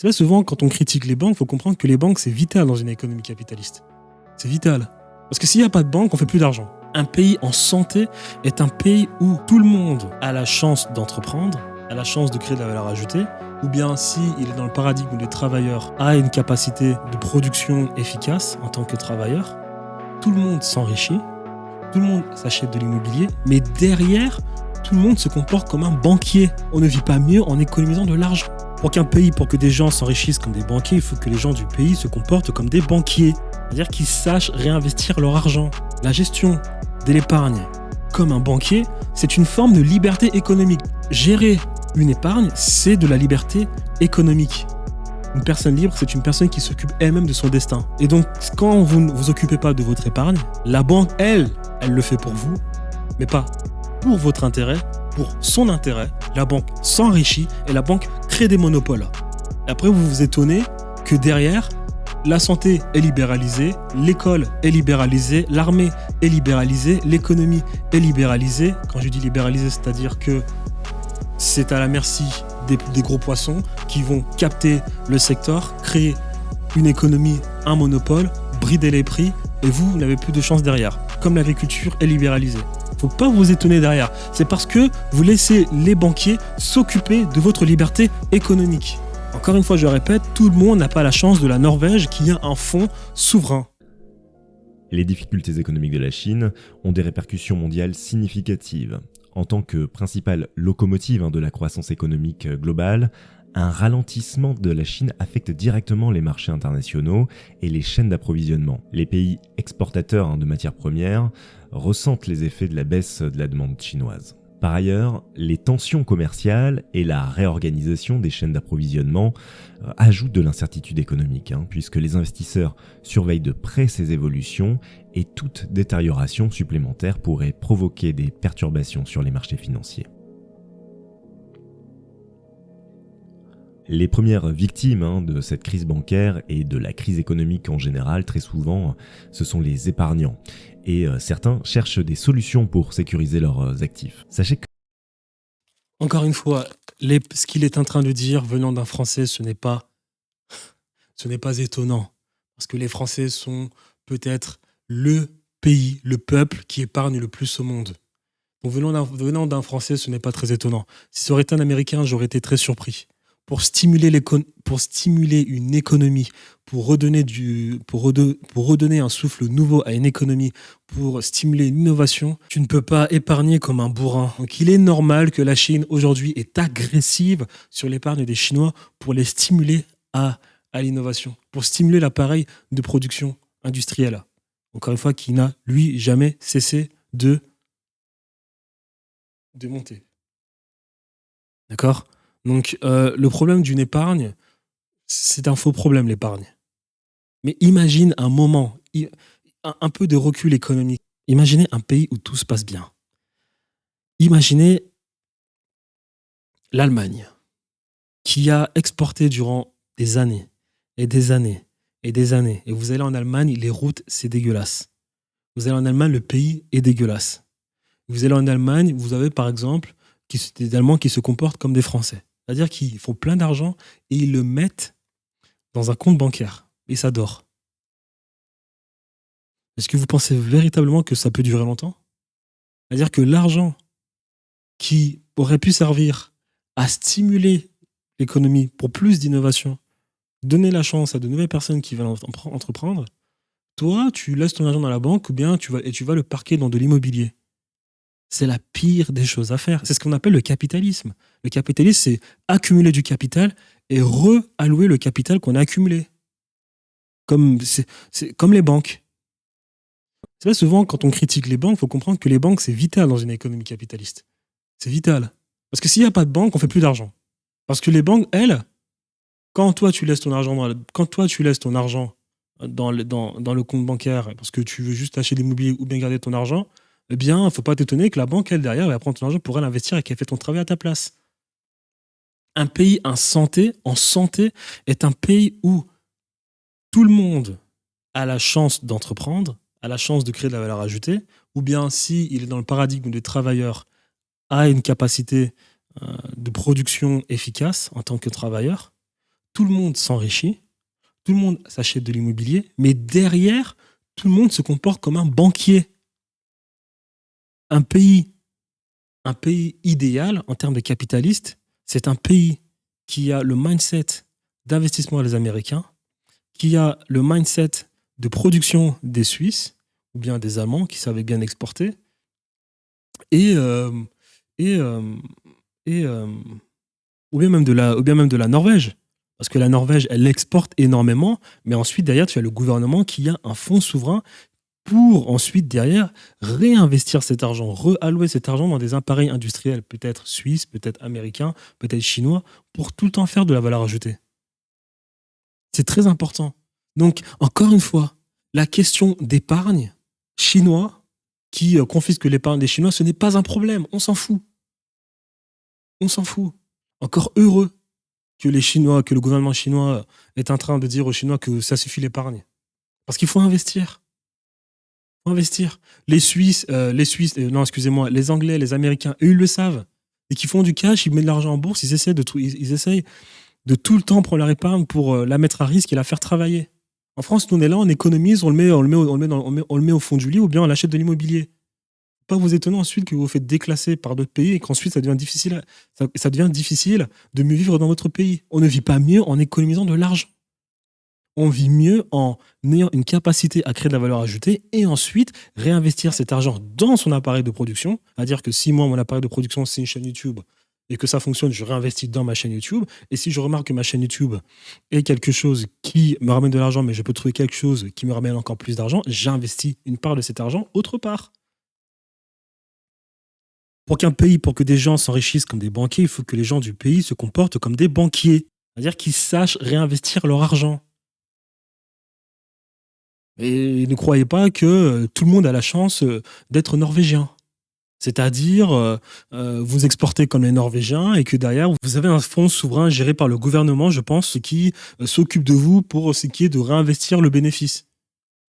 C'est vrai, souvent, quand on critique les banques, il faut comprendre que les banques, c'est vital dans une économie capitaliste. C'est vital. Parce que s'il n'y a pas de banque, on fait plus d'argent. Un pays en santé est un pays où tout le monde a la chance d'entreprendre, a la chance de créer de la valeur ajoutée, ou bien s'il est dans le paradigme où les travailleurs a une capacité de production efficace en tant que travailleur, tout le monde s'enrichit, tout le monde s'achète de l'immobilier, mais derrière, tout le monde se comporte comme un banquier. On ne vit pas mieux en économisant de l'argent. Pour que des gens s'enrichissent comme des banquiers, il faut que les gens du pays se comportent comme des banquiers. C'est-à-dire qu'ils sachent réinvestir leur argent. La gestion de l'épargne comme un banquier, c'est une forme de liberté économique. Gérer une épargne, c'est de la liberté économique. Une personne libre, c'est une personne qui s'occupe elle-même de son destin. Et donc, quand vous ne vous occupez pas de votre épargne, la banque, elle le fait pour vous, mais pas pour votre intérêt, pour son intérêt. La banque s'enrichit et la banque crée des monopoles. Et après, vous vous étonnez que derrière, la santé est libéralisée, l'école est libéralisée, l'armée est libéralisée, l'économie est libéralisée. Quand je dis libéralisée, c'est-à-dire que c'est à la merci des gros poissons qui vont capter le secteur, créer une économie, un monopole, brider les prix, et vous n'avez plus de chance derrière. Comme l'agriculture est libéralisée. Faut pas vous étonner derrière. C'est parce que vous laissez les banquiers s'occuper de votre liberté économique. Encore une fois, je répète, tout le monde n'a pas la chance de la Norvège qui a un fonds souverain. Les difficultés économiques de la Chine ont des répercussions mondiales significatives. En tant que principale locomotive de la croissance économique globale, un ralentissement de la Chine affecte directement les marchés internationaux et les chaînes d'approvisionnement. Les pays exportateurs de matières premières ressentent les effets de la baisse de la demande chinoise. Par ailleurs, les tensions commerciales et la réorganisation des chaînes d'approvisionnement ajoutent de l'incertitude économique, puisque les investisseurs surveillent de près ces évolutions et toute détérioration supplémentaire pourrait provoquer des perturbations sur les marchés financiers. Les premières victimes de cette crise bancaire et de la crise économique en général, très souvent, ce sont les épargnants. Et certains cherchent des solutions pour sécuriser leurs actifs. Sachez que... Encore une fois, ce qu'il est en train de dire venant d'un Français, ce n'est pas étonnant. Parce que les Français sont peut-être le pays, le peuple qui épargne le plus au monde. Donc venant d'un Français, ce n'est pas très étonnant. Si ça aurait été un Américain, j'aurais été très surpris. Pour stimuler une économie, pour redonner un souffle nouveau à une économie, pour stimuler l'innovation, tu ne peux pas épargner comme un bourrin. Donc il est normal que la Chine aujourd'hui est agressive sur l'épargne des Chinois pour les stimuler à l'innovation, pour stimuler l'appareil de production industrielle. Encore une fois, qui n'a, lui, jamais cessé de monter. D'accord ? Donc, le problème d'une épargne, c'est un faux problème, l'épargne. Mais imagine un moment, un peu de recul économique. Imaginez un pays où tout se passe bien. Imaginez l'Allemagne, qui a exporté durant des années et des années et des années. Et vous allez en Allemagne, les routes, c'est dégueulasse. Vous allez en Allemagne, le pays est dégueulasse. Vous allez en Allemagne, vous avez par exemple des Allemands qui se comportent comme des Français. C'est-à-dire qu'ils font plein d'argent et ils le mettent dans un compte bancaire. Et ça dort. Est-ce que vous pensez véritablement que ça peut durer longtemps ? C'est-à-dire que l'argent qui aurait pu servir à stimuler l'économie pour plus d'innovation, donner la chance à de nouvelles personnes qui veulent entreprendre, toi, tu laisses ton argent dans la banque ou bien tu vas le parquer dans de l'immobilier. C'est la pire des choses à faire. C'est ce qu'on appelle le capitalisme. Le capitalisme, c'est accumuler du capital et reallouer le capital qu'on a accumulé. C'est comme les banques. C'est vrai, souvent, quand on critique les banques, il faut comprendre que les banques, c'est vital dans une économie capitaliste. C'est vital. Parce que s'il n'y a pas de banque, on fait plus d'argent. Parce que les banques, elles, quand toi, tu laisses ton argent dans le compte bancaire parce que tu veux juste acheter de l'immobilier ou bien garder ton argent, eh bien, il ne faut pas t'étonner que la banque, elle, derrière, va prendre ton argent pour elle investir et qu'elle fait ton travail à ta place. Un pays en santé est un pays où tout le monde a la chance d'entreprendre, a la chance de créer de la valeur ajoutée, ou bien s'il est dans le paradigme des travailleurs, a une capacité de production efficace en tant que travailleur. tout le monde s'enrichit, tout le monde s'achète de l'immobilier, mais derrière, tout le monde se comporte comme un banquier. Un pays idéal en termes de capitaliste, c'est un pays qui a le mindset d'investissement des Américains, qui a le mindset de production des Suisses, ou bien des Allemands qui savaient bien exporter, et, euh, et, euh, et, ou bien même de la Norvège. Parce que la Norvège, elle exporte énormément, mais ensuite, derrière, tu as le gouvernement qui a un fonds souverain pour ensuite, derrière, réinvestir cet argent, reallouer cet argent dans des appareils industriels, peut-être suisses, peut-être américains, peut-être chinois, pour tout le temps faire de la valeur ajoutée. C'est très important. Donc, encore une fois, la question d'épargne chinois qui confisque l'épargne des Chinois, ce n'est pas un problème. On s'en fout. On s'en fout. Encore heureux que les Chinois, que le gouvernement chinois est en train de dire aux Chinois que ça suffit l'épargne. Parce qu'il faut investir. Il faut investir. Les Suisses, non, excusez-moi, les Anglais, les Américains, eux, ils le savent. Et qui font du cash, ils mettent de l'argent en bourse, ils essayent de tout le temps prendre leur épargne pour la mettre à risque et la faire travailler. En France, nous, on est là, on économise, on le met au fond du lit ou bien on achète de l'immobilier. Pas vous étonner ensuite que vous vous faites déclasser par d'autres pays et qu'ensuite ça devient difficile de mieux vivre dans votre pays. On ne vit pas mieux en économisant de l'argent. On vit mieux en ayant une capacité à créer de la valeur ajoutée et ensuite réinvestir cet argent dans son appareil de production. C'est-à-dire que si moi, mon appareil de production, c'est une chaîne YouTube et que ça fonctionne, je réinvestis dans ma chaîne YouTube. Et si je remarque que ma chaîne YouTube est quelque chose qui me ramène de l'argent, mais je peux trouver quelque chose qui me ramène encore plus d'argent, j'investis une part de cet argent autre part. Pour que des gens s'enrichissent comme des banquiers, il faut que les gens du pays se comportent comme des banquiers. C'est-à-dire qu'ils sachent réinvestir leur argent. Et ne croyez pas que tout le monde a la chance d'être norvégien. C'est-à-dire, vous exportez comme les Norvégiens et que derrière, vous avez un fonds souverain géré par le gouvernement, je pense, qui s'occupe de vous pour ce qui est de réinvestir le bénéfice.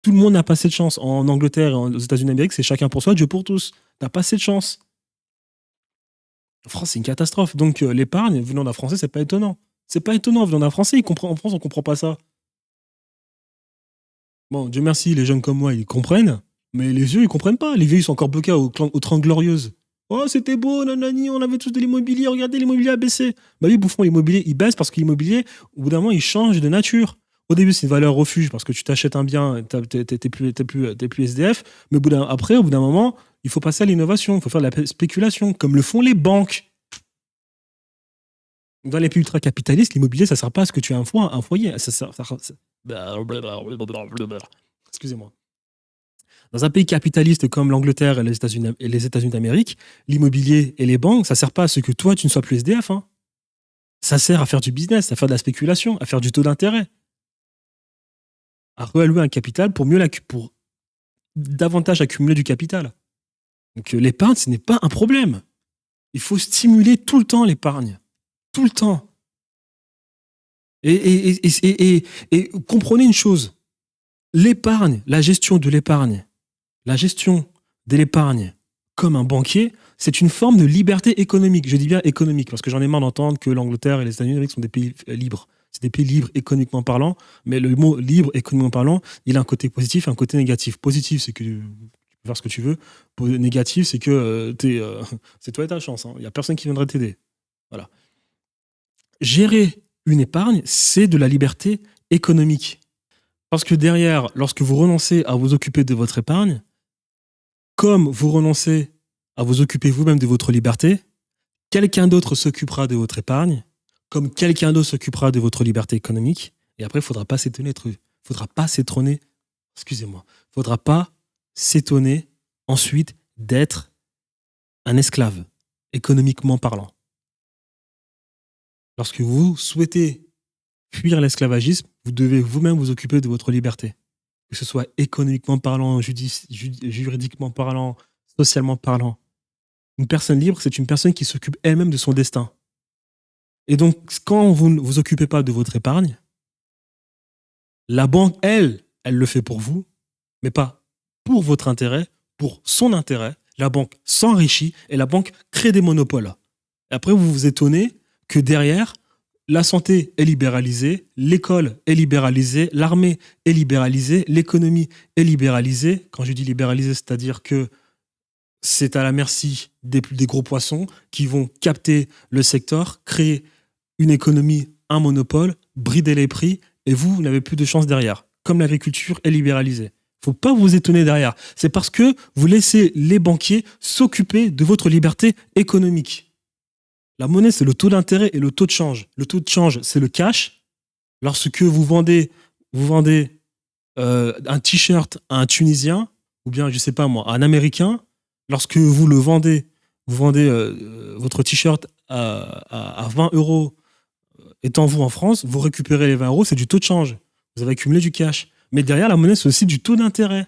Tout le monde n'a pas cette chance. En Angleterre et aux États-Unis d'Amérique, c'est chacun pour soi, Dieu pour tous. T'as pas cette chance. En France, c'est une catastrophe. Donc, l'épargne, venant d'un Français, c'est pas étonnant. C'est pas étonnant, venant d'un Français, en France, on comprend pas ça. Bon, Dieu merci, les jeunes comme moi, ils comprennent. Mais les vieux, ils comprennent pas. Les vieux, ils sont encore bloqués aux 30 glorieuses. Oh, c'était beau, nanani, on avait tous de l'immobilier, regardez, l'immobilier a baissé. Bah oui, bouffon, l'immobilier, il baisse parce que l'immobilier, au bout d'un moment, il change de nature. Au début, c'est une valeur refuge parce que tu t'achètes un bien, t'es plus SDF. Mais après, au bout d'un moment, il faut passer à l'innovation, il faut faire de la spéculation, comme le font les banques. Dans les pays ultra-capitalistes, l'immobilier, ça ne sert pas à ce que tu aies un foyer. Excusez-moi. Dans un pays capitaliste comme l'Angleterre et les États-Unis d'Amérique, l'immobilier et les banques, ça ne sert pas à ce que toi, tu ne sois plus SDF. Hein. Ça sert à faire du business, à faire de la spéculation, à faire du taux d'intérêt, à réallouer un capital pour davantage accumuler du capital. Donc l'épargne, ce n'est pas un problème. Il faut stimuler tout le temps l'épargne. Tout le temps. Et comprenez une chose. L'épargne, la gestion de l'épargne comme un banquier, c'est une forme de liberté économique. Je dis bien économique, parce que j'en ai marre d'entendre que l'Angleterre et les États-Unis sont des pays libres. C'est des pays libres économiquement parlant, mais le mot libre économiquement parlant, il a un côté positif et un côté négatif. Positif, c'est que tu peux faire ce que tu veux. Négatif, c'est que c'est toi et ta chance. Il n'y a personne qui viendrait t'aider. Voilà. Gérer une épargne, c'est de la liberté économique. Parce que derrière, lorsque vous renoncez à vous occuper de votre épargne, comme vous renoncez à vous occuper vous-même de votre liberté, quelqu'un d'autre s'occupera de votre épargne, comme quelqu'un d'autre s'occupera de votre liberté économique, et après, il ne faudra pas s'étonner ensuite d'être un esclave, économiquement parlant. Lorsque vous souhaitez fuir l'esclavagisme, vous devez vous-même vous occuper de votre liberté. Que ce soit économiquement parlant, juridiquement parlant, socialement parlant. Une personne libre, c'est une personne qui s'occupe elle-même de son destin. Et donc, quand vous ne vous occupez pas de votre épargne, la banque, elle le fait pour vous, mais pas pour votre intérêt, pour son intérêt. La banque s'enrichit et la banque crée des monopoles. Et après, vous vous étonnez que derrière, la santé est libéralisée, l'école est libéralisée, l'armée est libéralisée, l'économie est libéralisée. Quand je dis libéralisée, c'est-à-dire que c'est à la merci des gros poissons qui vont capter le secteur, créer une économie, un monopole, brider les prix, et vous n'avez plus de chance derrière. Comme l'agriculture est libéralisée. Il ne faut pas vous étonner derrière. C'est parce que vous laissez les banquiers s'occuper de votre liberté économique. La monnaie, c'est le taux d'intérêt et le taux de change. Le taux de change, c'est le cash. Lorsque vous vendez un t-shirt à un Tunisien, ou bien, je ne sais pas moi, à un Américain, lorsque vous vendez votre t-shirt à 20 euros, étant vous en France, vous récupérez les 20 euros, c'est du taux de change. Vous avez accumulé du cash. Mais derrière, la monnaie, c'est aussi du taux d'intérêt.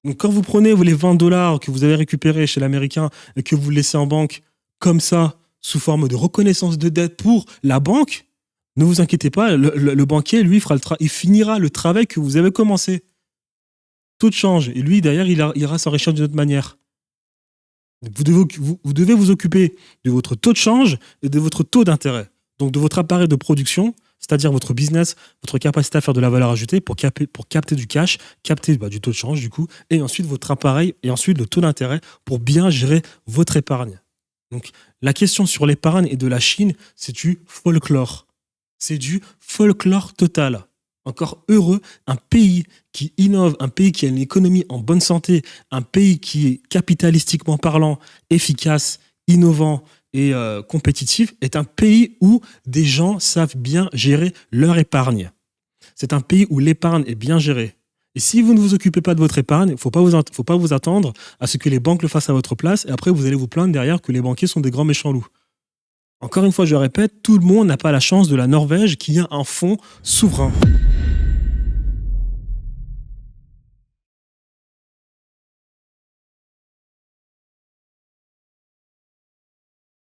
Donc, quand vous prenez les 20 dollars que vous avez récupérés chez l'Américain et que vous laissez en banque comme ça, sous forme de reconnaissance de dette pour la banque, ne vous inquiétez pas, le banquier, lui, il finira le travail que vous avez commencé. Taux de change. Et lui, derrière, il ira s'enrichir d'une autre manière. Vous devez vous occuper de votre taux de change et de votre taux d'intérêt. Donc, de votre appareil de production, c'est-à-dire votre business, votre capacité à faire de la valeur ajoutée pour capter du cash, capter du taux de change, du coup, et ensuite votre appareil, et ensuite le taux d'intérêt pour bien gérer votre épargne. Donc, la question sur l'épargne et de la Chine, c'est du folklore. C'est du folklore total. Encore heureux, un pays qui innove, un pays qui a une économie en bonne santé, un pays qui est capitalistiquement parlant, efficace, innovant et compétitif, est un pays où des gens savent bien gérer leur épargne. C'est un pays où l'épargne est bien gérée. Et si vous ne vous occupez pas de votre épargne, il ne faut pas vous attendre à ce que les banques le fassent à votre place, et après vous allez vous plaindre derrière que les banquiers sont des grands méchants loups. Encore une fois, je répète, tout le monde n'a pas la chance de la Norvège qui a un fonds souverain.